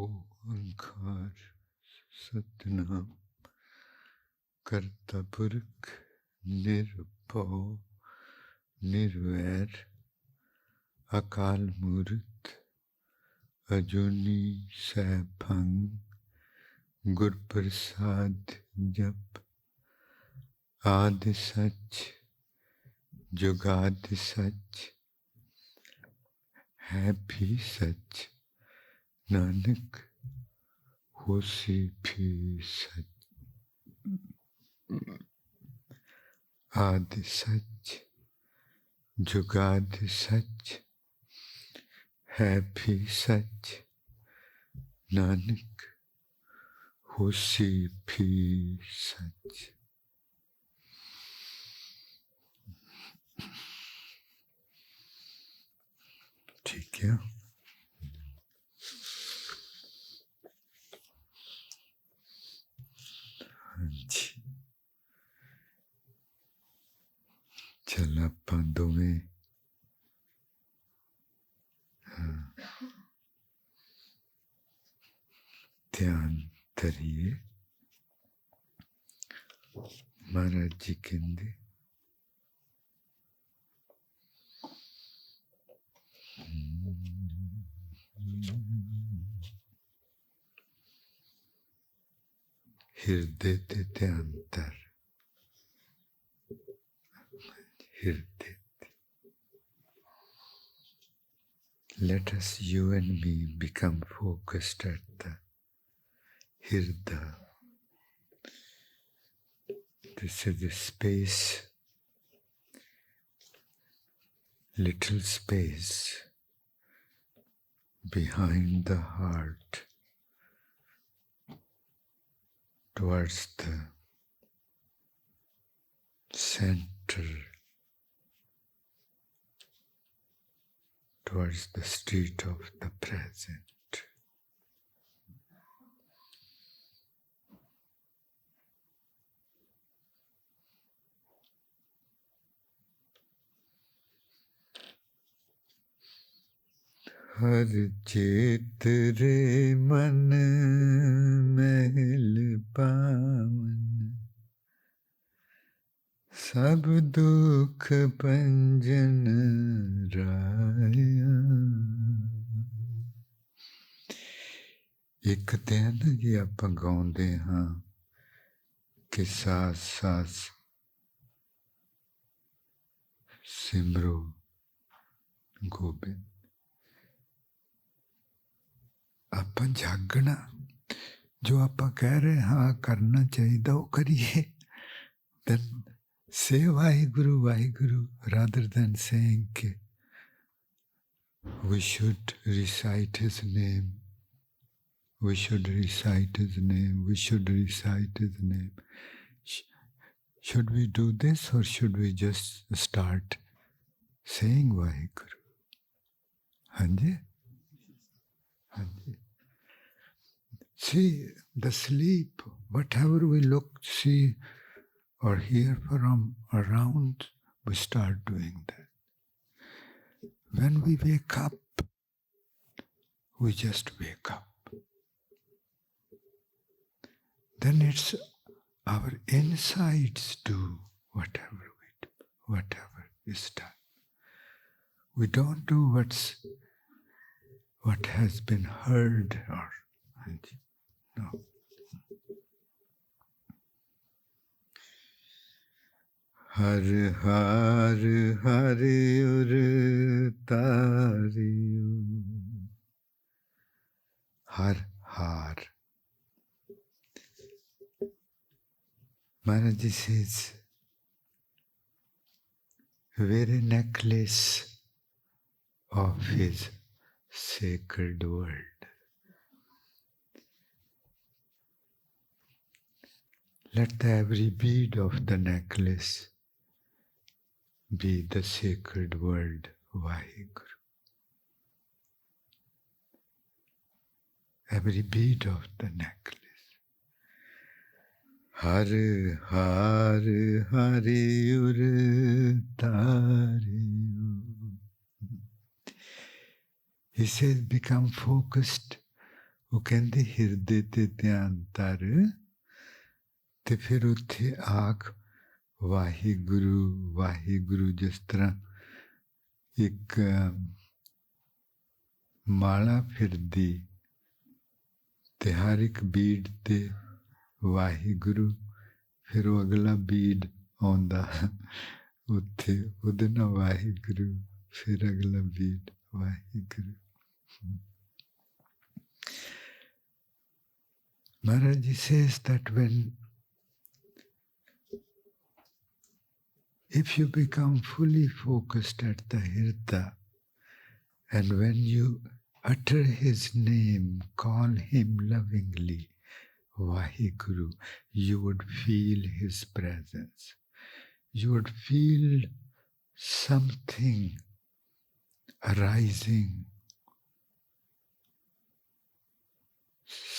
ओंकार सतनाम करता पुरख निर्भव निर्वैर अकाल मूर्त अजूनी सैभंग गुर प्रसाद जप आदि सच जुगादि सच है भी सच नानक होसी भी सच आदि सच जुगादि सच है भी सच नानक होसी भी सच। ठीक है। जी चल ਆਪਾਂ ਦੋਵੇਂ ध्यान करिए। महाराज जी कहते हृदय ते ध्यान तर हृदय। Let us, you and me, become focused at the Hirda. This is the space, little space behind the heart towards the center, towards the street of the present. हर चेत रे मन महल पावन सब दुख पंजन राया। एक ते है ना जी आपां गाउंदे हां कि सास सास सिमरो गोबिंद। ਆਪਾਂ ਜਾਗਣਾ जो ਆਪਾਂ कह रहे हाँ करना चाहिए वो करिए। then say Waheguru rather than saying कि we should recite his name, we should recite his name, we should recite his name. Should we do this or should we just start saying Waheguru? हाँ जी हाँ जी। See, the sleep, whatever we look, see, or hear from around, we start doing that. When we wake up, we just wake up. Then it's our insides do whatever we do, whatever is done. We don't do what has been heard or no. हर हार हरि उर तारियो। हर हार. Maharaj ji says, very necklace of his sacred word. Let the every bead of the necklace be the sacred word Vaheguru. Every bead of the necklace. Har har hari ur tariyo. He says, become focused ਉਹ ਕਹਿੰਦੇ ਹਿਰਦੇ ਤੇ ਧਿਆਨ ਧਰ ਤੇ ਫਿਰ ਉੱਥੇ ਆਖ ਵਾਹਿਗੁਰੂ ਵਾਹਿਗੁਰੂ। ਜਿਸ ਤਰ੍ਹਾਂ ਇੱਕ ਮਾਲਾ ਫਿਰਦੀ ਤੇ ਹਰ ਇੱਕ ਬੀੜ ਤੇ ਵਾਹਿਗੁਰੂ, ਫਿਰ ਉਹ ਅਗਲਾ ਬੀੜ ਆਉਂਦਾ ਉੱਥੇ ਉਹਦੇ ਨਾਲ ਵਾਹਿਗੁਰੂ, ਫਿਰ ਅਗਲਾ ਬੀੜ Waheguru. Maharaj Ji says that if you become fully focused at the Hirda, and when you utter his name, call him lovingly, Vaheguru, you would feel his presence. You would feel something arising,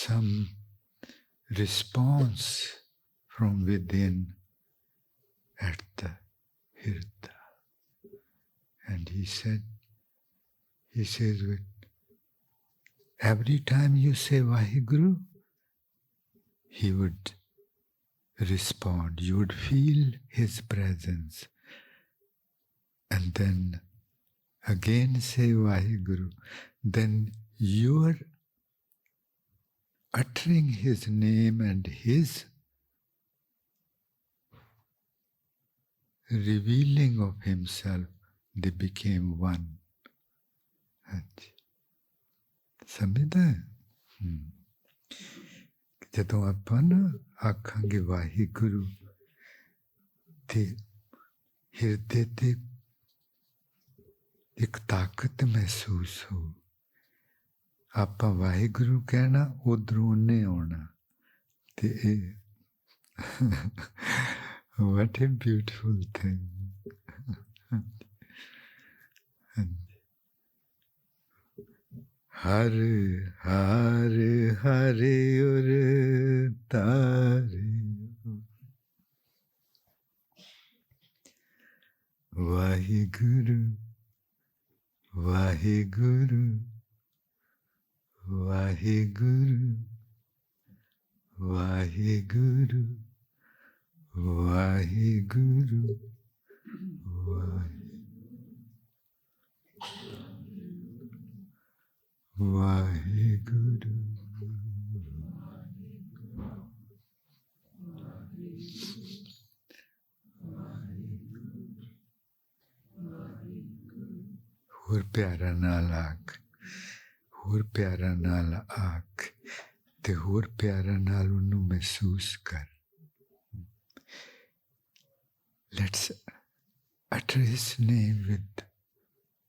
some response from within at the Hirda. And he says, every time you say Vaheguru, he would respond. You would feel his presence. And then again say Vaheguru. Then you are uttering his name and his revealing of himself, they became one. ਸਮਝਦਾ ਜਦੋਂ ਆਪਾਂ ਨਾ ਆਖਾਂਗੇ ਵਾਹਿਗੁਰੂ ਤੇ ਹਿਰਦੇ ਤੇ ਇੱਕ ਤਾਕਤ ਮਹਿਸੂਸ ਹੋ। ਆਪਾਂ ਵਾਹਿਗੁਰੂ ਕਹਿਣਾ, ਉਧਰੋਂ ਉਹਨੇ ਆਉਣਾ ਤੇ ਇਹ what a beautiful thing. Hare Hare Hare Ur Tare Vaheguru Vaheguru Vaheguru Vaheguru Vaheguru Vaheguru ਹੋਰ ਪਿਆਰਾ ਨਾਲ ਆਖ, ਹੋਰ ਪਿਆਰਾ ਨਾਲ ਆਖ ਤੇ ਹੋਰ ਪਿਆਰਾ ਨਾਲ ਉਹਨੂੰ ਮਹਿਸੂਸ ਕਰ। Let's utter his name with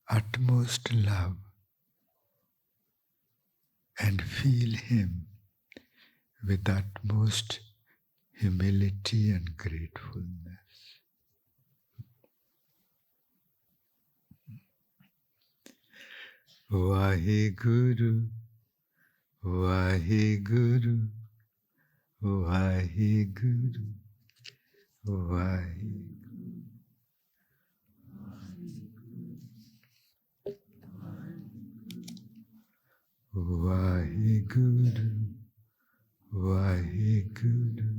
utmost love and feel him with utmost humility and gratefulness. Vaheguru, Vaheguru, Vaheguru, Vaheguru. Vaheguru, Vaheguru,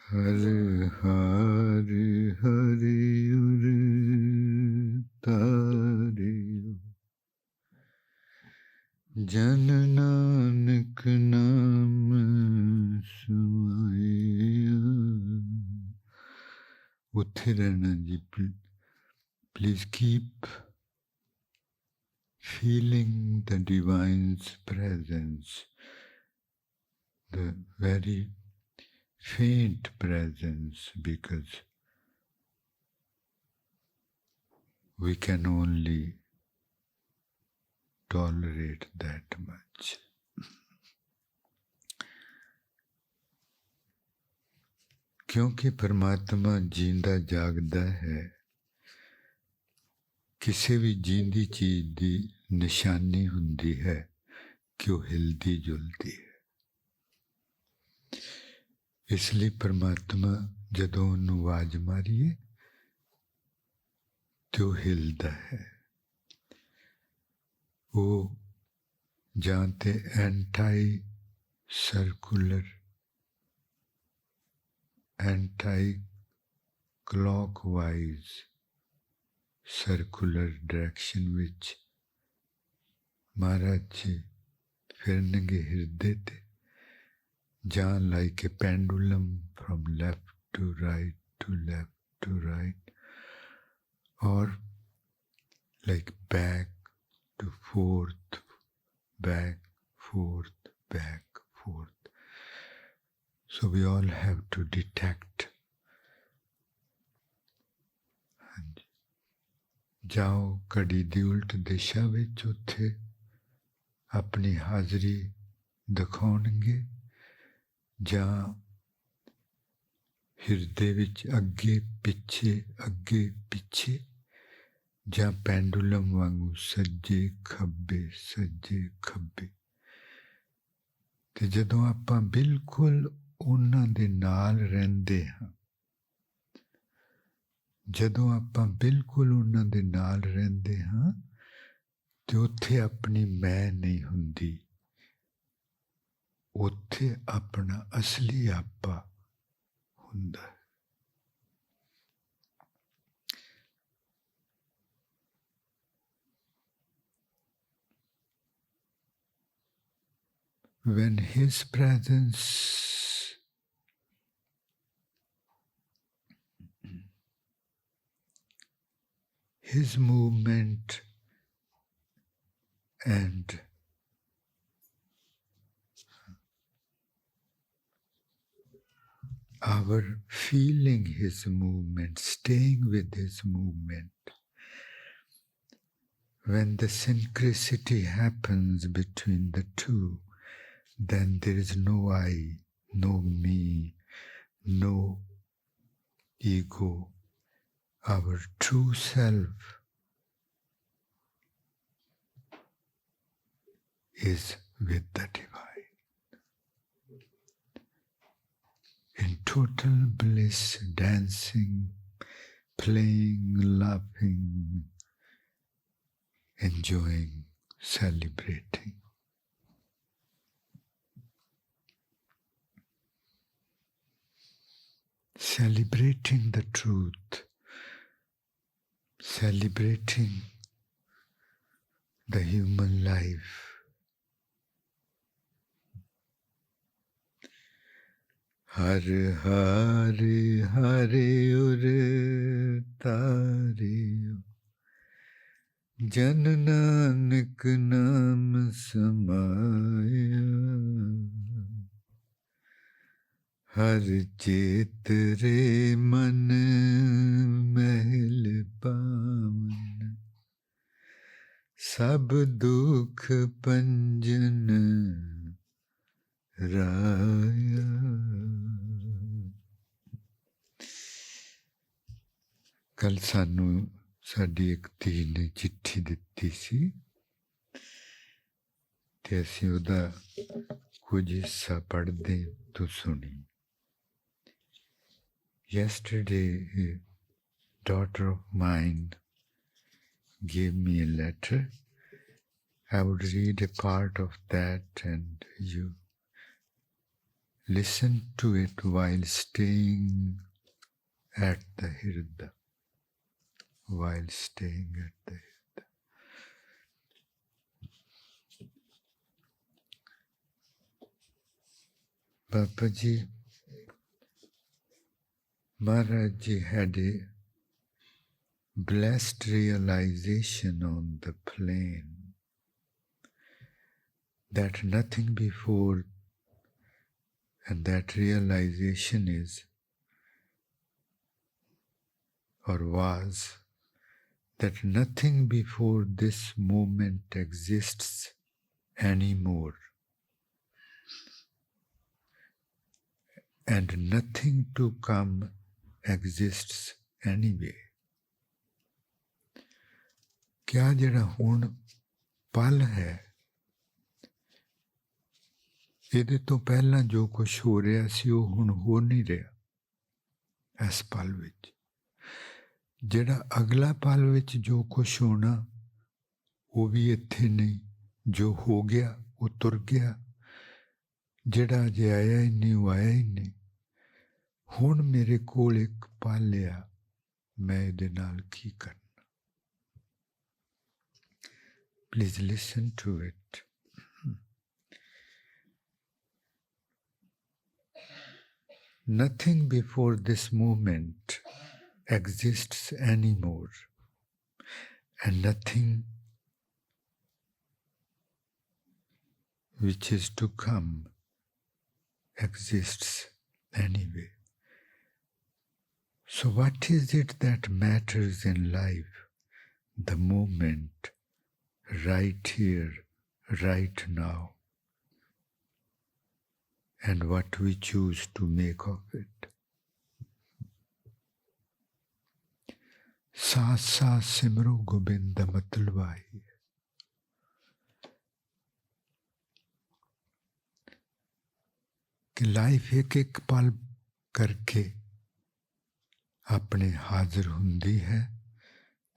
Hare Hare Hare Ure Tare Jan Nanak Naam Sumaya. Uthiranaji, please keep feeling the Divine's presence, the very faint presence, because we can only tolerate that much. क्योंकि परमात्मा जींदा जागदा है, किसी भी जींदी चीज दी निशानी हुंदी है कि वो हिलदी जुलदी है। इसलिए परमात्मा जदों उन्होंने आवाज मारीए तो हिलदा है। वो जानते anti circular, anti clockwise circular direction विच महाराज जी फिरनगे हिरदे ते, जान like a pendulum from left to right to left to right, और like back to forth, back, forth, back, forth. So we all have to detect. जाओ कड़ी दी उल्ट दिशा विच उत्थे अपनी हाजरी दिखाउणगे, जां हिरदे विच अगे पिछे, जां पेंडुलम वांगू सज्जे खब्बे ते जदों आपां बिल्कुल उन्हां दे नाल रहिंदे हां, जदों आपां बिल्कुल उन्हां दे नाल रहिंदे हां ते उत्थे अपनी मैं नहीं हुंदी, उत्थे अपना असली आपा हुंदा है। When His presence His movement and our feeling His movement, staying with His movement, when the synchronicity happens between the two, then there is no I, no me, no ego. Our true self is with the divine. In total bliss, dancing, playing, laughing, enjoying, celebrating. Celebrating the truth, celebrating the human life. Hare Hare Hare Ur Tare Jan Nanak Naam Samaya Har Chet Re Man Mahil Pavan Sab Dukh Panjan Raya. ਕੱਲ ਸਾਨੂੰ ਸਾਡੀ ਇੱਕ ਧੀ ਨੇ ਚਿੱਠੀ ਦਿੱਤੀ ਸੀ ਤੇ ਅਸੀਂ ਉਹਦਾ ਕੁਝ ਹਿੱਸਾ ਪੜ੍ਹਦੇ ਤੋਂ ਸੁਣੀ। Yesterday, a daughter of mine gave me a letter. I would read a part of that and you listen to it while staying at the Hirda. While staying at the Hirda. Baba Ji, Maharaj Ji had a blessed realization on the plane that nothing before, and that realization is or was that nothing before this moment exists anymore, and nothing to come exists anyway. क्या ਜਿਹੜਾ ਹੁਣ ਪਲ ਹੈ ਇਹਦੇ ਤੋਂ ਪਹਿਲਾਂ ਜੋ ਕੁਝ ਹੋ ਰਿਹਾ ਸੀ ਉਹ ਹੁਣ ਹੋ ਨਹੀਂ ਰਿਹਾ ਇਸ ਪਲ ਵਿੱਚ। ਜਿਹੜਾ ਅਗਲਾ ਪਲ ਵਿੱਚ ਜੋ ਕੁਛ ਹੋਣਾ ਉਹ ਵੀ ਇੱਥੇ ਨਹੀਂ, ਜੋ ਹੋ ਗਿਆ ਉਹ ਤੁਰ ਗਿਆ, ਜਿਹੜਾ ਅਜੇ ਆਇਆ ਹੀ ਨਹੀਂ ਉਹ ਆਇਆ ਹੀ ਨਹੀਂ। ਹੁਣ ਮੇਰੇ ਕੋਲ ਇੱਕ ਪਲ ਆ, ਮੈਂ ਇਹਦੇ ਨਾਲ ਕੀ ਕਰਨਾ। Please listen to it. Nothing before this moment exists anymore, and nothing which is to come exists anyway. So what is it that matters in life? The moment, right here, right now, and what we choose to make of it. साथ साथ सिमरो गोबिंद मतलवाई। कि life एक एक पल करके अपने हाजिर हुंदी है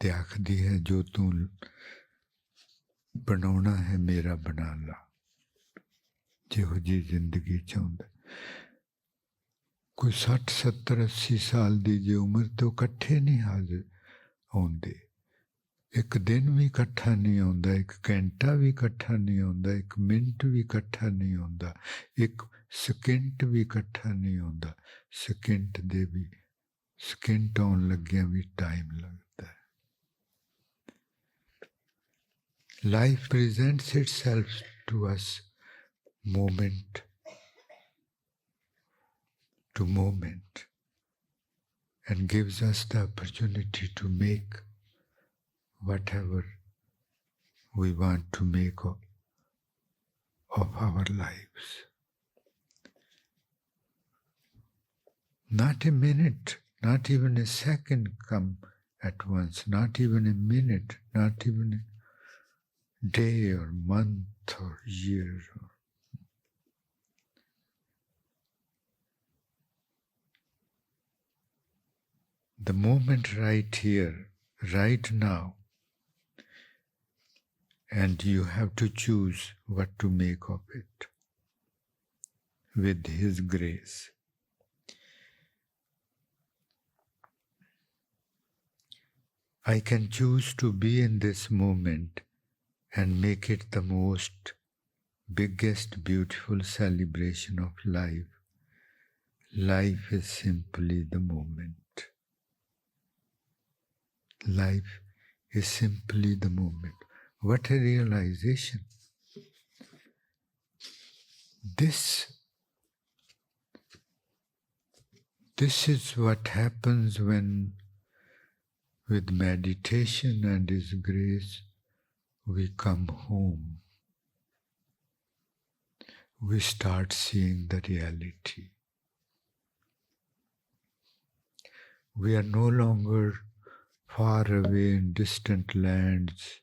ते आखदी है जो तू बनाना है मेरा बना ला, जिहो जी जिंदगी चाहुंदा। कोई 60, 70, 80 साल दी जे उम्र तो कट्ठे नहीं हाजिर आउंदे। एक दिन भी इकट्ठा नहीं आउंदा, एक घंटा भी इकट्ठा नहीं आउंदा, एक मिनट भी इकट्ठा नहीं आउंदा, एक सेकंड भी इकट्ठा नहीं आउंदा। सेकंड दे भी सेकंड आउण लग्गियां भी टाइम लगता है। Life presents itself to us moment to moment and gives us the opportunity to make whatever we want to make of our lives. Not a minute, not even a second come at once, not even a minute, not even a day or month or year. The moment right here, right now, and you have to choose what to make of it with His grace. I can choose to be in this moment and make it the most biggest beautiful celebration of life. Life is simply the moment. Life is simply the moment. What a realization. This is what happens when, with meditation and His grace, we come home. We start seeing the reality. We are no longer far away in distant lands,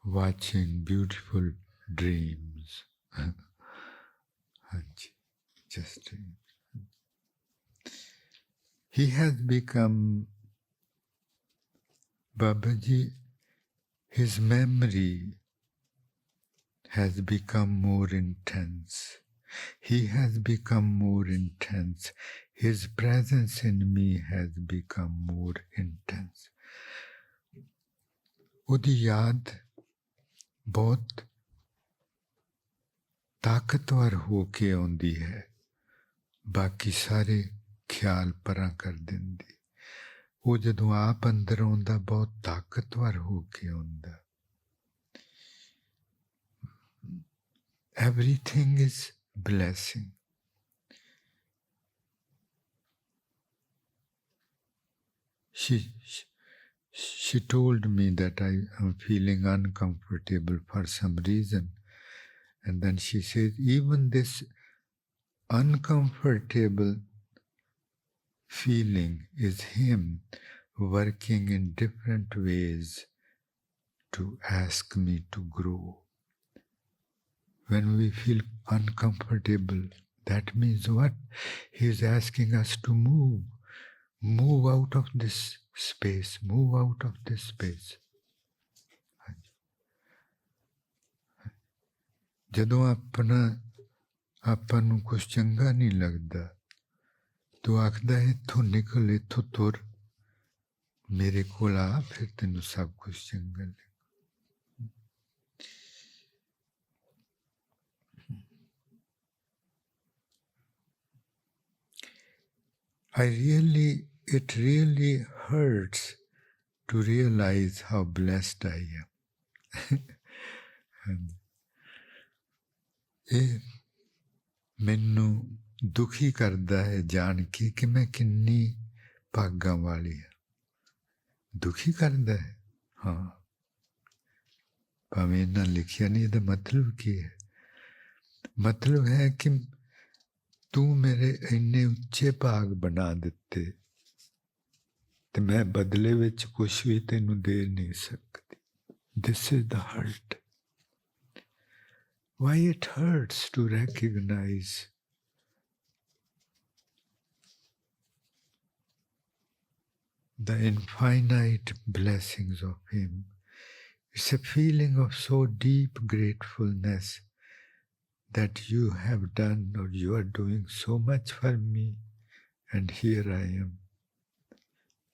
watching beautiful dreams. Just he has become, Babaji, his memory has become more intense. He has become more intense. His presence in me has become more intense. ਉਹਦੀ ਯਾਦ ਬਹੁਤ ਤਾਕਤਵਰ ਹੋ ਕੇ ਆਉਂਦੀ ਹੈ, ਬਾਕੀ ਸਾਰੇ ਖਿਆਲ ਪਰਾਂ ਕਰ ਦਿੰਦੀ। ਉਹ ਜਦੋਂ ਆਪ ਅੰਦਰ ਆਉਂਦਾ ਬਹੁਤ ਤਾਕਤਵਰ ਹੋ ਕੇ ਆਉਂਦਾ। Everything is blessing. She told me that I am feeling uncomfortable for some reason. And then she said, even this uncomfortable feeling is Him working in different ways to ask me to grow. When we feel uncomfortable, that means what? He is asking us to move. Move out of this space. Move out of this space. ਜਦੋਂ ਆਪਾਂ ਨੂੰ ਕੁਛ ਚੰਗਾ ਨਹੀਂ ਲੱਗਦਾ, ਤੂੰ ਆਖਦਾ ਇੱਥੋਂ ਨਿਕਲ, ਇੱਥੋਂ ਤੁਰ, ਮੇਰੇ ਕੋਲ ਆ, ਫਿਰ ਤੈਨੂੰ ਸਭ ਕੁਛ ਚੰਗਾ ਲੱਗੇ। It really hurts to realize how blessed I am. ਇਹ ਮੈਨੂੰ ਦੁਖੀ ਕਰਦਾ ਹੈ ਜਾਣ ਕੇ ਕਿ ਮੈਂ ਕਿੰਨੀ ਭਾਗਾਂ ਵਾਲੀ ਹਾਂ। ਦੁਖੀ ਕਰਦਾ ਹੈ, ਹਾਂ, ਭਾਵੇਂ ਇਹਨਾਂ ਲਿਖਿਆ ਨਹੀਂ। ਇਹਦਾ ਮਤਲਬ ਕੀ ਹੈ? ਮਤਲਬ ਹੈ ਕਿ ਤੂੰ ਮੇਰੇ ਇੰਨੇ ਉੱਚੇ ਭਾਗ ਬਣਾ ਦਿੱਤੇ ਤੇ ਮੈਂ ਬਦਲੇ ਵਿੱਚ ਕੁਛ ਵੀ ਤੈਨੂੰ ਦੇ ਨਹੀਂ ਸਕਦੀ। This is the hurt. Why it hurts to recognize the infinite blessings of Him. It's a feeling of so deep gratefulness that you have done or you are doing so much for me, and here I am,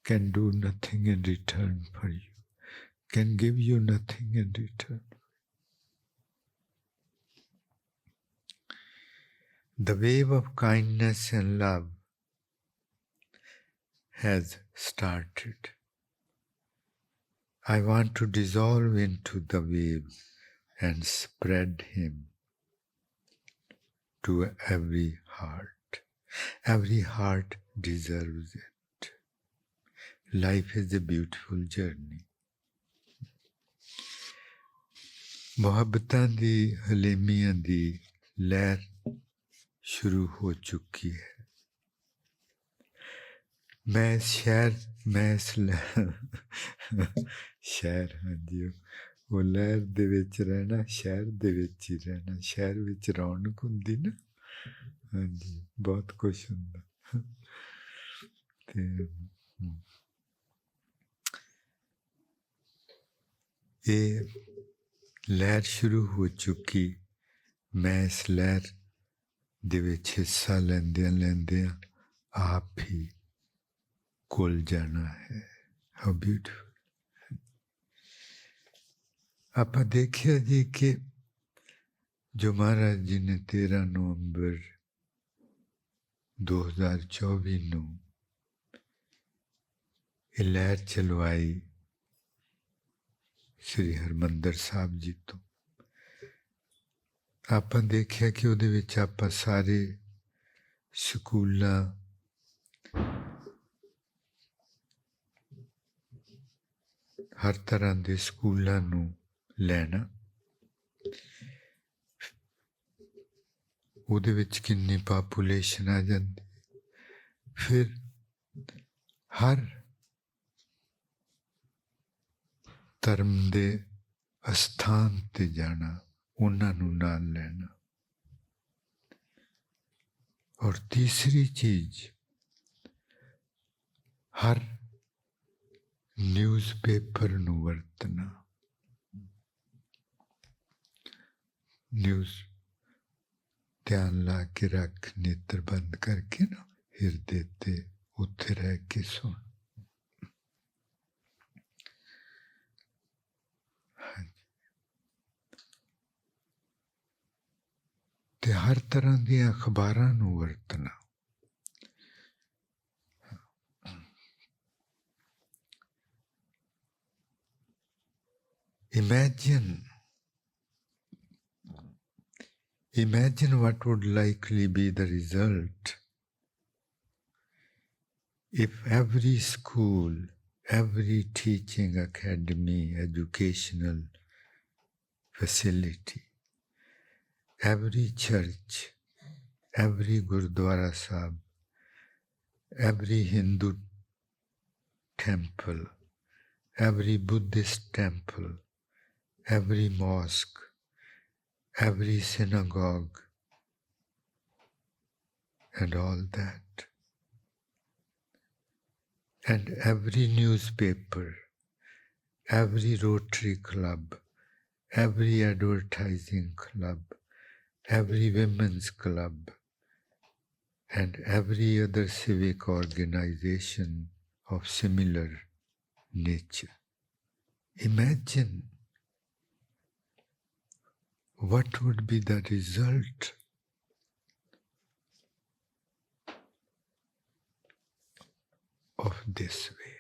can do nothing in return for you, can give you nothing in return. The wave of kindness and love has started. I want to dissolve into the wave and spread Him to every heart. Every heart deserves it. Life is a beautiful journey. ਮੁਹੱਬਤਾਂ ਦੀ ਹਲੀਮੀਆਂ ਦੀ ਲਹਿਰ ਸ਼ੁਰੂ ਹੋ ਚੁੱਕੀ ਹੈ। ਮੈਂ ਸ਼ਹਿਰ ਸ਼ਹਿਰ ਹਾਂਜੀ ਉਹ ਲਹਿਰ ਦੇ ਵਿੱਚ ਰਹਿਣਾ, ਸ਼ਹਿਰ ਦੇ ਵਿੱਚ ਹੀ ਰਹਿਣਾ। ਸ਼ਹਿਰ ਵਿੱਚ ਰੌਣਕ ਹੁੰਦੀ ਨਾ, ਹਾਂਜੀ ਬਹੁਤ ਕੁਛ ਹੁੰਦਾ। ਤੇ ਇਹ ਲਹਿਰ ਸ਼ੁਰੂ ਹੋ ਚੁੱਕੀ। ਮੈਂ ਇਸ ਲਹਿਰ ਦੇ ਵਿੱਚ ਹਿੱਸਾ ਲੈਂਦਿਆਂ ਆਪ ਹੀ ਘੁਲ ਜਾਣਾ ਹੈ। How beautiful. ਆਪਾਂ ਦੇਖਿਆ ਜੀ ਕਿ ਜੋ ਮਹਾਰਾਜ ਜੀ ਨੇ 13 ਨਵੰਬਰ 2024 ਨੂੰ ਇਹ ਲਹਿਰ ਚਲਵਾਈ ਸ੍ਰੀ ਹਰਿਮੰਦਰ ਸਾਹਿਬ ਜੀ ਤੋਂ, ਆਪਾਂ ਦੇਖਿਆ ਕਿ ਉਹਦੇ ਵਿੱਚ ਆਪਾਂ ਸਾਰੇ ਸਕੂਲਾਂ, ਹਰ ਤਰ੍ਹਾਂ ਦੇ ਸਕੂਲਾਂ ਨੂੰ ਲੈਣਾ। ਉਹਦੇ ਵਿੱਚ ਕਿੰਨੀ ਪਾਪੂਲੇਸ਼ਨ ਆ ਜਾਂਦੀ। ਫਿਰ ਹਰ ਧਰਮ ਦੇ ਅਸਥਾਨ ਤੇ ਜਾਣਾ, ਉਹਨਾਂ ਨੂੰ ਨਾਲ ਲੈਣਾ। ਔਰ ਤੀਸਰੀ ਚੀਜ਼, ਹਰ ਨਿਊਜ਼ਪੇਪਰ ਨੂੰ ਵਰਤਣਾ। ਨਿਊਜ਼ ਧਿਆਨ ਲਾ ਕੇ ਰੱਖ, ਨੇਤਰ ਬੰਦ ਕਰਕੇ ਨਾ, ਹਿਰਦੇ ਤੇ ਉੱਥੇ ਰਹਿ ਕੇ ਸੁਣ। ਤੇ ਹਰ ਤਰ੍ਹਾਂ ਦੀਆਂ ਅਖਬਾਰਾਂ ਨੂੰ ਵਰਤਣਾ। Imagine what would likely be the result if every school, every teaching academy, educational facility, every church, every Gurdwara Sahib, every Hindu temple, every Buddhist temple, every mosque, every synagogue, and all that, and every newspaper, every Rotary Club, every advertising club, every women's club, and every other civic organization of similar nature. Imagine what would be the result of this way.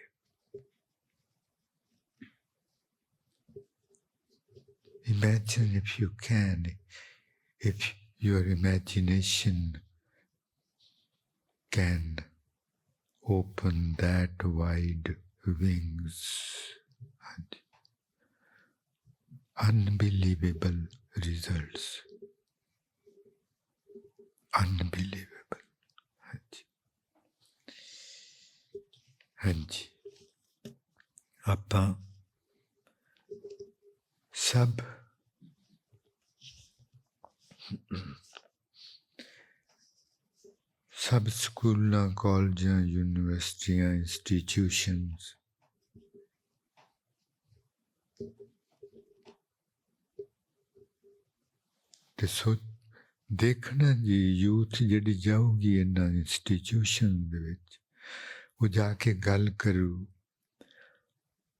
Imagine if you can, if your imagination can open that wide wings. Unbelievable results. Unbelievable. ਹਾਂਜੀ ਆਪਾਂ ਸਭ ਸਕੂਲਾਂ, ਕਾਲਜਾਂ, ਯੂਨੀਵਰਸਿਟੀਆਂ, institutions ਤੇ ਦੇਖਣਾ ਜੀ, youth ਜਿਹੜੀ ਜਾਊਗੀ ਇਹਨਾਂ ਇੰਸਟੀਟਿਊਸ਼ਨ ਦੇ ਵਿੱਚ, ਉਹ ਜਾ ਕੇ ਗੱਲ ਕਰੂ,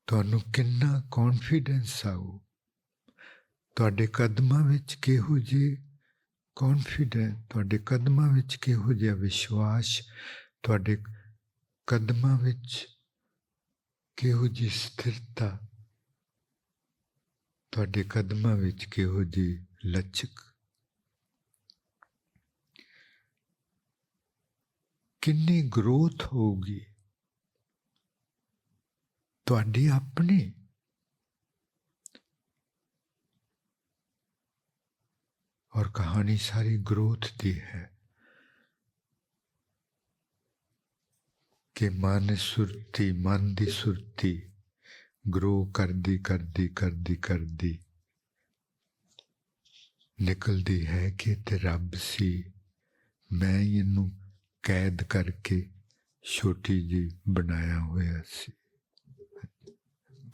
ਤੁਹਾਨੂੰ ਕਿੰਨਾ ਕੌਨਫੀਡੈਂਸ ਆਊ, ਤੁਹਾਡੇ ਕਦਮਾਂ ਵਿੱਚ ਕਿਹੋ ਜਿਹੇ ਕੌਨਫੀਡੈਂਸ, ਤੁਹਾਡੇ ਕਦਮਾਂ ਵਿੱਚ ਕਿਹੋ ਜਿਹਾ ਵਿਸ਼ਵਾਸ, ਤੁਹਾਡੇ ਕਦਮਾਂ ਵਿੱਚ ਕਿਹੋ ਜਿਹੀ ਸਥਿਰਤਾ, ਤੁਹਾਡੇ ਕਦਮਾਂ ਵਿੱਚ ਕਿਹੋ ਜਿਹੀ ਲਚਕ, ਕਿੰਨੀ ਗਰੋਥ ਹੋਊਗੀ। ਤੁਹਾਡੀ ਆਪਣੀ। ਔਰ ਕਹਾਣੀ ਸਾਰੀ ਗਰੋਥ ਦੀ ਹੈ ਕਿ ਮਨ ਦੀ ਸੁਰਤੀ ਗਰੋ ਕਰਦੀ ਕਰਦੀ ਕਰਦੀ ਕਰਦੀ ਨਿਕਲਦੀ ਹੈ ਕਿ ਤੇ ਰੱਬ ਸੀ, ਮੈਂ ਇਹਨੂੰ ਕੈਦ ਕਰਕੇ ਛੋਟੀ ਜੀ ਬਣਾਇਆ ਹੋਇਆ ਸੀ।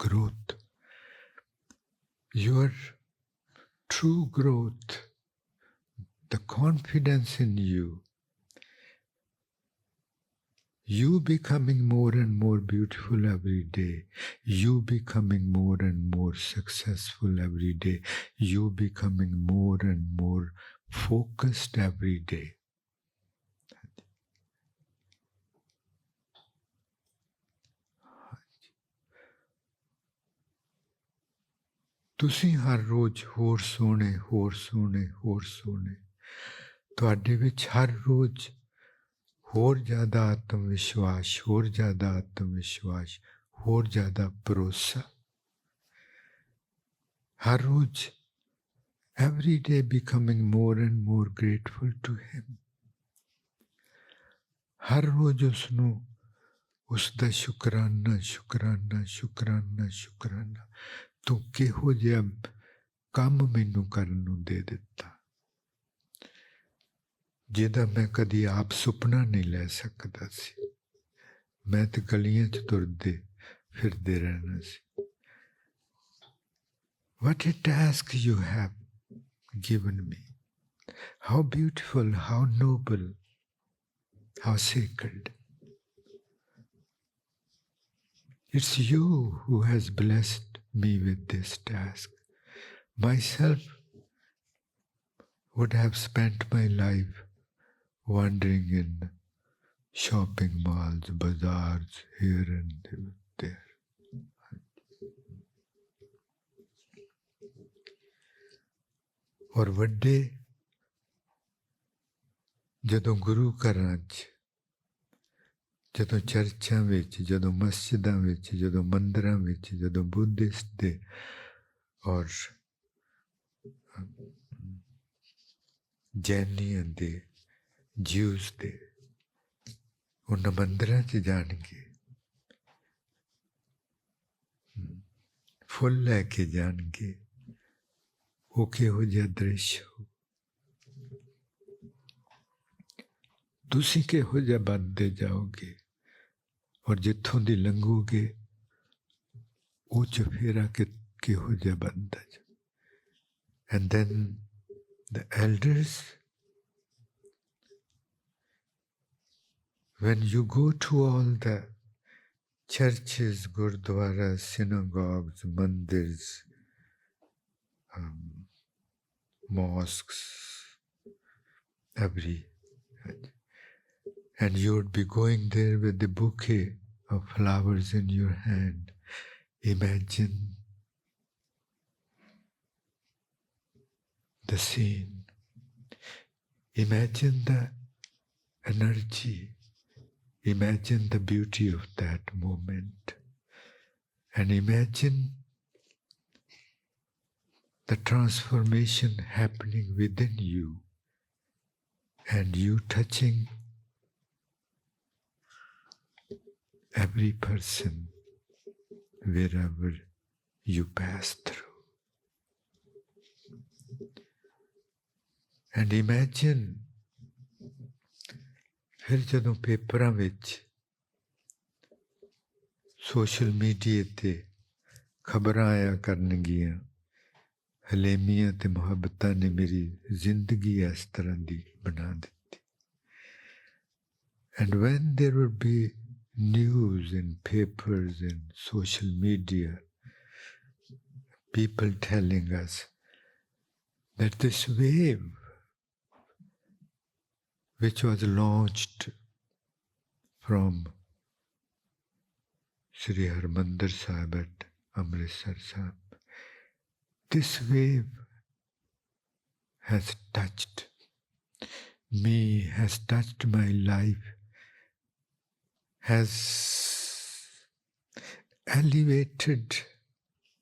growth, your true growth, the confidence in you, you becoming more and more beautiful every day, you becoming more and more successful every day, you becoming more and more focused every day. ਤੁਸੀਂ ਹਰ ਰੋਜ਼ ਹੋਰ ਸੋਹਣੇ, ਹੋਰ ਸੋਹਣੇ, ਹੋਰ ਸੋਹਣੇ, ਤੁਹਾਡੇ ਵਿੱਚ ਹਰ ਰੋਜ਼ ਹੋਰ ਜ਼ਿਆਦਾ ਆਤਮ ਵਿਸ਼ਵਾਸ, ਹੋਰ ਜ਼ਿਆਦਾ ਆਤਮ ਵਿਸ਼ਵਾਸ, ਹੋਰ ਜ਼ਿਆਦਾ ਭਰੋਸਾ। ਹਰ ਰੋਜ਼ every day becoming more and more grateful to him. ਹਰ ਰੋਜ਼ ਉਸ ਨੂੰ ਉਸ ਦਾ ਸ਼ੁਕਰਾਨਾ ਸ਼ੁਕਰਾਨਾ ਸ਼ੁਕਰਾਨਾ ਸ਼ੁਕਰਾਨਾ, ਤੂੰ ਕਿਹੋ ਜਿਹਾ ਕੰਮ ਮੈਨੂੰ ਕਰਨ ਨੂੰ ਦੇ ਦਿੱਤਾ ਜਿਹਦਾ ਮੈਂ ਕਦੀ ਆਪ ਸੁਪਨਾ ਨਹੀਂ ਲੈ ਸਕਦਾ ਸੀ। ਮੈਂ ਤੇ ਗਲੀਆਂ 'ਚ ਤੁਰਦੇ ਫਿਰਦੇ ਰਹਿਣਾ ਸੀ। What a task you have given me. How beautiful, how noble, how sacred. It's you who has blessed me with this task. Myself would have spent my life wandering in shopping malls, bazaars, here and there. ਔਰ ਵੱਡੇ ਜਦੋਂ ਗੁਰੂ ਘਰਾਂ 'ਚ, ਜਦੋਂ ਚਰਚਾਂ ਵਿੱਚ, ਜਦੋਂ ਮਸਜਿਦਾਂ ਵਿੱਚ, ਜਦੋਂ ਮੰਦਰਾਂ ਵਿੱਚ, ਜਦੋਂ ਬੁੱਧਿਸਟ ਦੇ ਔਰ ਜੈਨੀਆਂ ਦੇ, ਜਿਊਸ ਦੇ ਉਹਨਾਂ ਮੰਦਰਾਂ 'ਚ ਜਾਣਗੇ, ਫੁੱਲ ਲੈ ਕੇ ਜਾਣਗੇ, ਉਹ ਕਿਹੋ ਜਿਹਾ ਦ੍ਰਿਸ਼ ਹੋ। ਤੁਸੀਂ ਕਿਹੋ ਜਿਹਾ ਬਣਦੇ ਜਾਓਗੇ ਔਰ ਜਿੱਥੋਂ ਦੀ ਲੰਘੋਗੇ ਉਹ ਚਫੇਰਾ ਕਿਹੋ ਜਿਹਾ ਬਣਦਾ ਜਾ। And then the elders, when you go to all the churches, gurdwaras, synagogues, mandirs, mosques, and you would be going there with the bouquet of flowers in your hand. Imagine the scene. Imagine the energy. Imagine the beauty of that moment. And imagine the transformation happening within you and you touching every person wherever you pass through. And imagine ਫਿਰ ਜਦੋਂ ਪੇਪਰਾਂ ਵਿੱਚ, social media ਤੇ ਖਬਰਾਂ ਆਇਆ ਕਰਨਗੀਆਂ, ਹਲੇਮੀਆਂ ਤੇ ਮੁਹੱਬਤਾਂ ਨੇ ਮੇਰੀ ਜ਼ਿੰਦਗੀ ਇਸ ਤਰ੍ਹਾਂ ਦੀ ਬਣਾ ਦਿੱਤੀ। And when there would be news in papers and social media, people telling us that this wave which was launched from Sri Harmandir Sahib at Amritsar Sahib, this wave has touched me, has touched my life, has elevated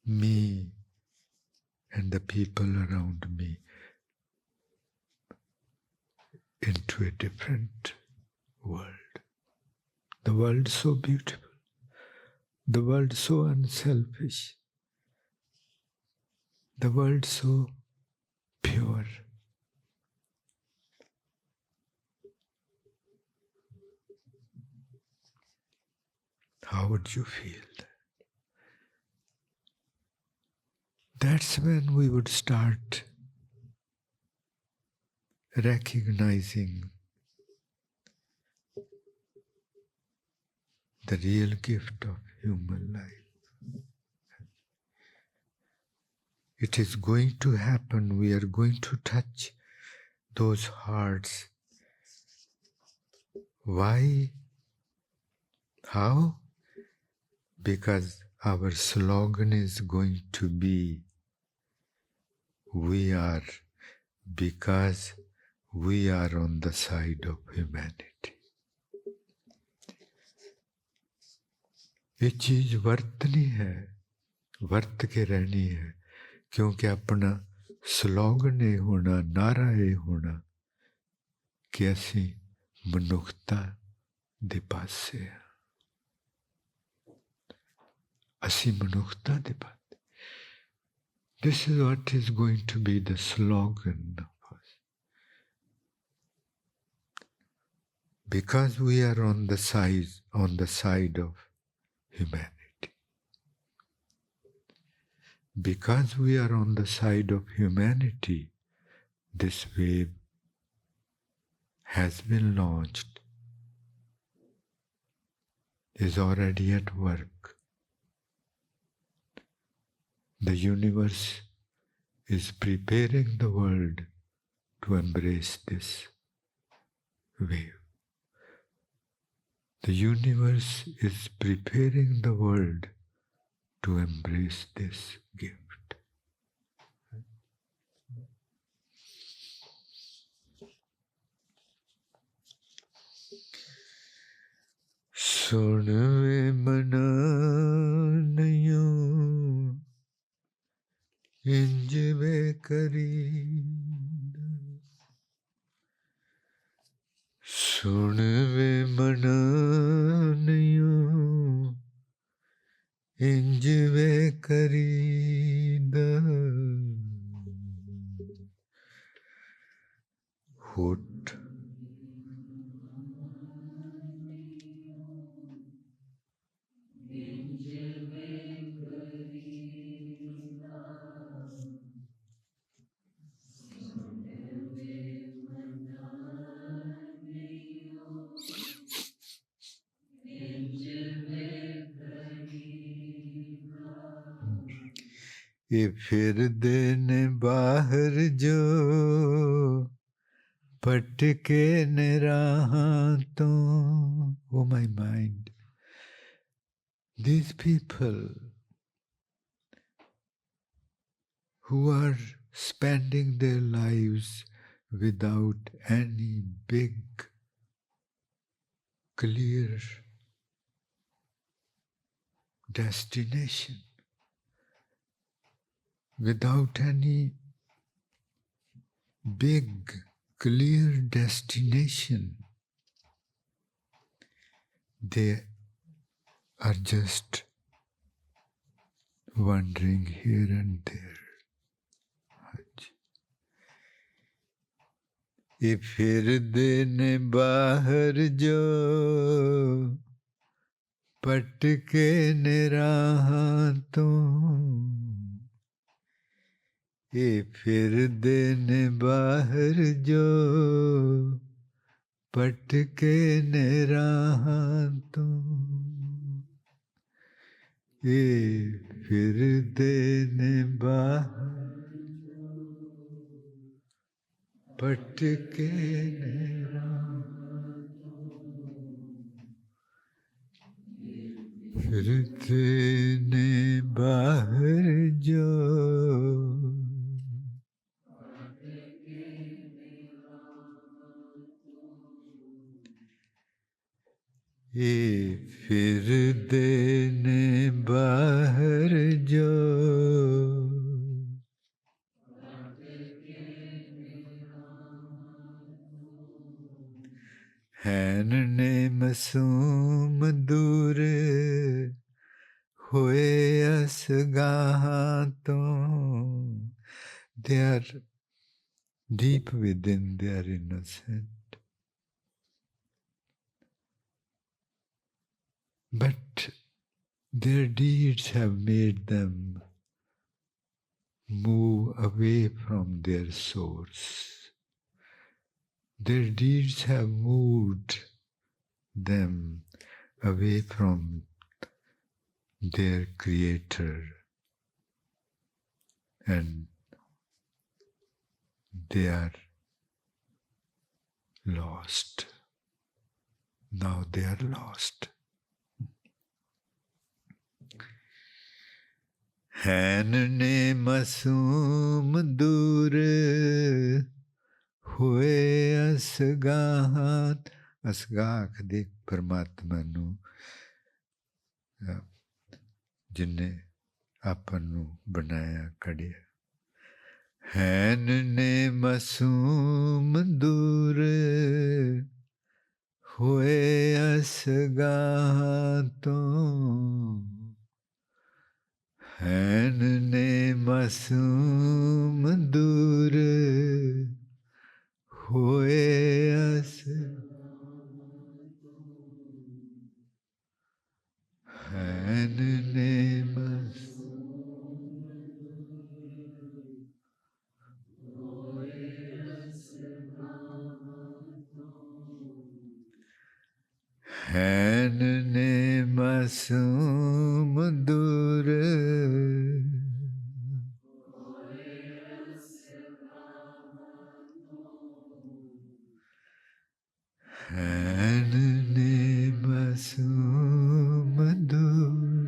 me and the people around me into a different world. The world so beautiful, the world so unselfish, the world so pure. How would you feel? That's when we would start recognizing the real gift of human life. It is going to happen. We are going to touch those hearts. Why? How? Because our slogan is going to be, we are, because we are on the side of humanity. ये चीज वर्तनी है, वर्त के रहनी है, क्योंकि अपना स्लोगन ये होना, नारा ये होना कि असी मनुखता दे पासे हैं, असी मनुखता दे पासे. This is what is going to be the slogan of us. Because we are on the side of humanity. Because we are on the side of humanity, this wave has been launched, is already at work. The universe is preparing the world to embrace this wave. The universe is preparing the world to embrace this gift. Sunve mananayo injve kareena. Sunve mananayo injve kareena. Hut ये फिर देने बाहर जो पटके निराहां तो. Oh my mind, these people who are spending their lives without any big, clear destination, without any big, clear destination, they are just wandering here and there. ये फिर देने बाहर जो पटके निराहां तो. ये फिर देने बाहर जो पटके निराहां तो. ये फिर देने बाहर पटके निराहां तो. फिर देने बाहर जो ये फिर देने बाहर जो हैन ने मासूम दूर हुए असगाहां तो they are deep within, they are innocent, but their deeds have made them move away from their source. Their deeds have moved them away from their Creator, and they are lost. Now they are lost. हैन ने मासूम दूर हुए असगाहां असगाह ਦੇ ਪਰਮਾਤਮਾ ਨੂੰ ਜਿਨਨੇ ਆਪਾਂ ਨੂੰ ਬਣਾਇਆ ਕੜਿਆ हैन ने मासूम दूर हुए असगाहां ਤੋਂ हैन ने मासूम दूर हुए अस हैन ने हैन ने मासूम दूर हैन ने मासूम दूर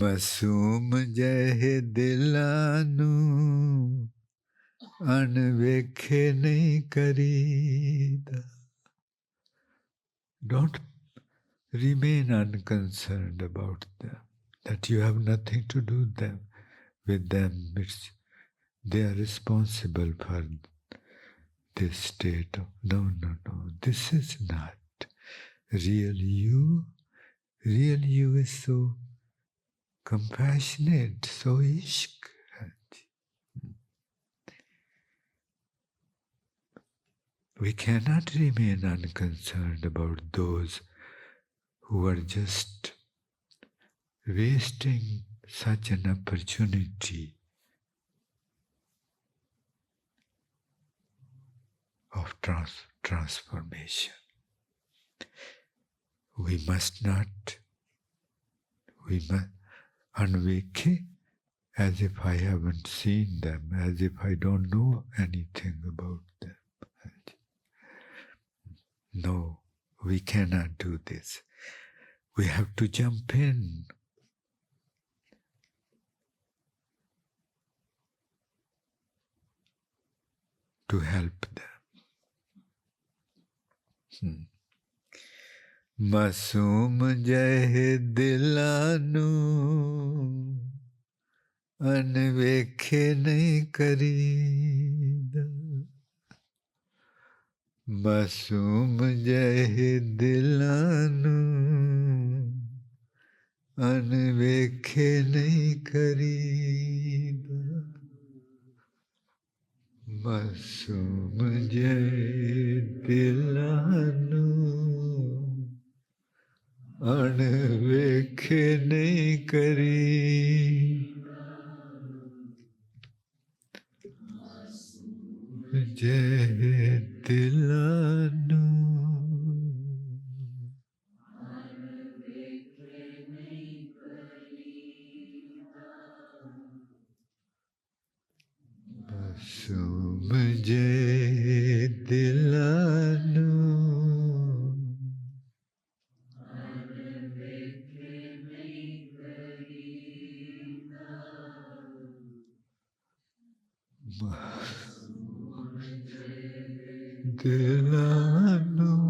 मासूम जहे दिलानू अनवेखे नहीं करीदा. Don't remain unconcerned about them, that you have nothing to do them with them. They are responsible for this state of no. This is not real you. Real you is so compassionate, so ishq. We cannot remain unconcerned about those who are just wasting such an opportunity of transformation. We must unwake as if I haven't seen them, as if I don't know anything about them. No, we cannot do this. We have to jump in. To help them. मासूम जहे दिलानू अनवेखे नहीं करीदा. मासूम जहे दिलानू अनवेखे नहीं करीदा. मासूम जहे दिलानू अनवेखे नहीं करी. जय दिलानू मासूम जय दिलानू ਦਿਲਾਂ ਨੂੰ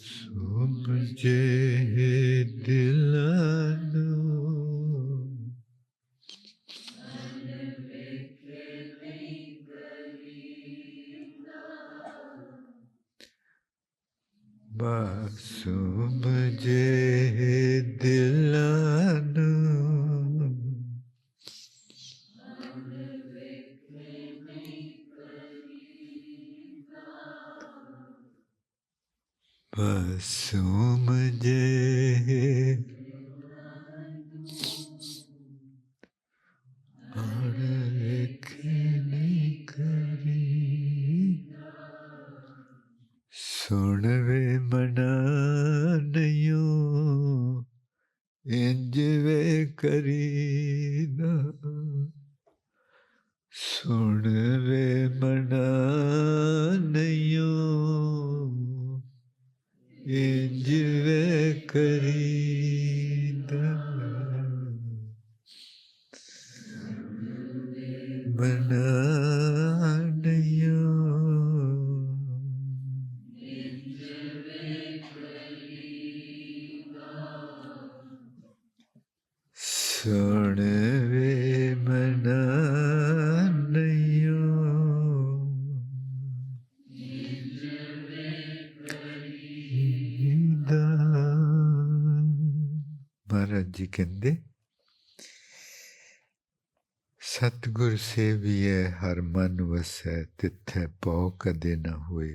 ਸੁਭਜੇ ਦਿਲਾਂ ਨੂੰ ਸੁਭਜੇ ਦਿਲਾਂ ਨੂੰ ਸੁਭਜੇ ਅੜ ਵੇਖੇ ਨਹੀਂ ਕਰੀ ਸੁਣ ਵੇ ਮਨਾ ਨਹੀਂਓ ਇੰਜ ਵੇ ਕਰੀਦਾ ਸੁਣ ਵੇ ਮਨਾ ਨਹੀਂਓ ਇੰਜ ਵੇ ਕਰੀਦਾ ਮਨਾ ਨਹੀਂਓ ਸੁਣ ਵੇ ਮਨਾ ਨਹੀਂਓ ਮਹਾਰਾਜ ਜੀ ਕਹਿੰਦੇ ਸਤਿਗੁਰ ਸੇਵੀਐ ਹਰ ਮਨ ਵਸੈ ਤਿੱਥੈ ਪਉ ਕਦੇ ਨ ਹੋਏ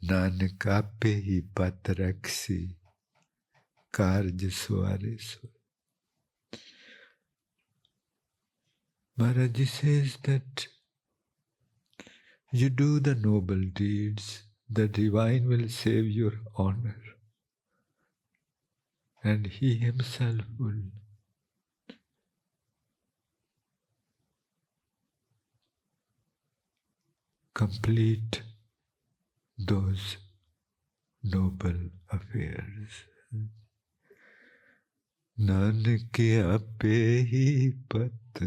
ਨਾਨਕ ਆਪੇ ਹੀ ਪਤ ਰਖਸੀ ਕਾਰਜ ਸਵਾਰੇ ਸੋ Maharaj Ji says that you do the noble deeds, the divine will save your honor. And he himself will complete those noble affairs. Nanak ape hi pat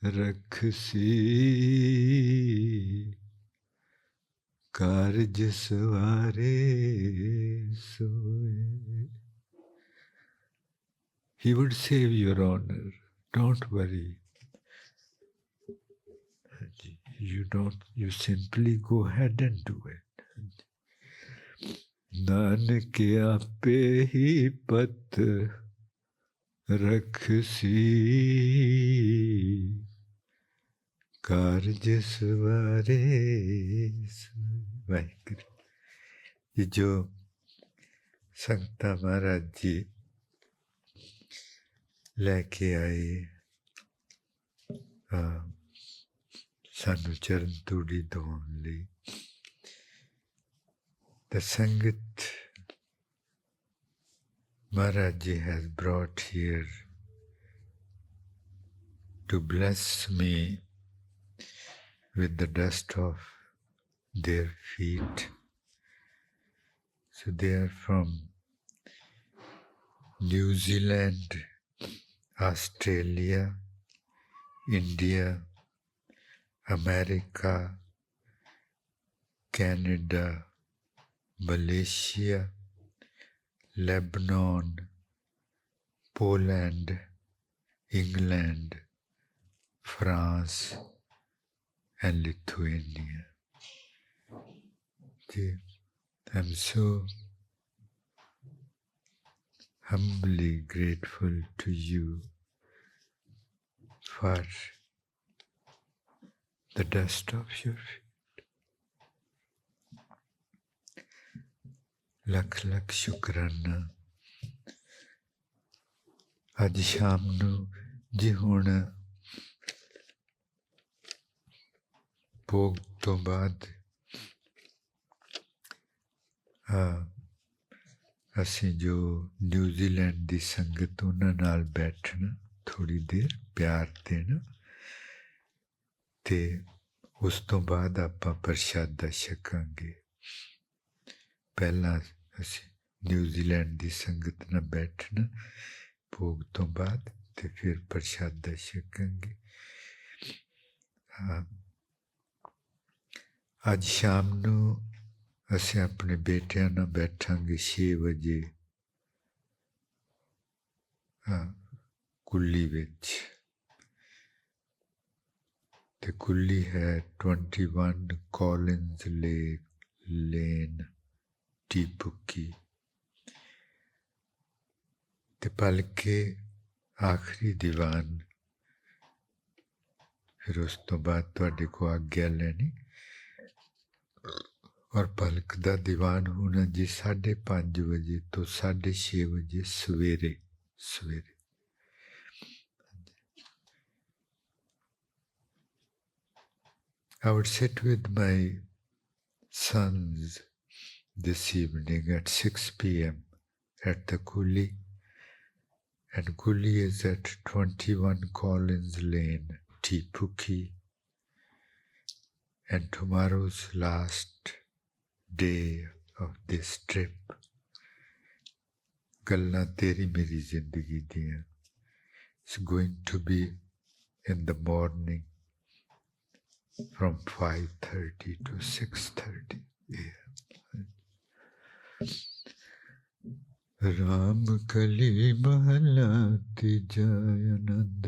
रखसी कारज सवारे सोए. He would save your honor. Don't worry. You simply go ahead and do it. Nanak ape hi pat रखसी कारज सवारे. वाहिगुरु. ये जो संगता महाराज जी लेके आए सानू चरण तूड़ी धोन लई, the संगत Maharaj Ji has brought here to bless me with the dust of their feet. So they are from New Zealand, Australia, India, America, Canada, Malaysia, Lebanon, Poland, England, France, and Lithuania. I'm so humbly grateful to you for the dust of your feet. Lakh lakh ਸ਼ੁਕਰਾਨਾ. ਅੱਜ ਸ਼ਾਮ ਨੂੰ ਜੀ ਹੁਣ ਭੋਗ ਤੋਂ ਬਾਅਦ ਅਸੀਂ ਜੋ ਨਿਊਜ਼ੀਲੈਂਡ ਦੀ ਸੰਗਤ ਉਹਨਾਂ ਨਾਲ ਬੈਠਣਾ, ਥੋੜ੍ਹੀ ਦੇਰ ਪਿਆਰ ਦੇਣਾ ਅਤੇ ਉਸ ਤੋਂ ਬਾਅਦ ਆਪਾਂ ਪ੍ਰਸ਼ਾਦਾ ਛਕਾਂਗੇ. ਪਹਿਲਾਂ ਅਸੀਂ न्यूजीलैंड की संगत नाल बैठना भोग तो बाद ते फिर प्रशादा छकांगे। अज शाम नू असीं अपने बेटियां नाल बैठांगे 6 बजे कुल्ली विच। ते कुल्ली है 21 कॉलिन्स लेन टीपुकी। ते पलके आखिरी दीवान, फिर उस तो बाद तुहाडे को आग्ञा लैनी और पलक दा दीवान होना जी 5:30 बजे तो 6:30 बजे सवेरे सवेरे। I would sit with my sons this evening at 6 p.m. at the Kuli, and Kuli is at 21 Collins Lane, Tipuki, and tomorrow's last day of this trip. Galla teri meri zindagi diyan. It's going to be in the morning from 5:30 to 6:30 a.m. Ram कली महला तीजा आनंद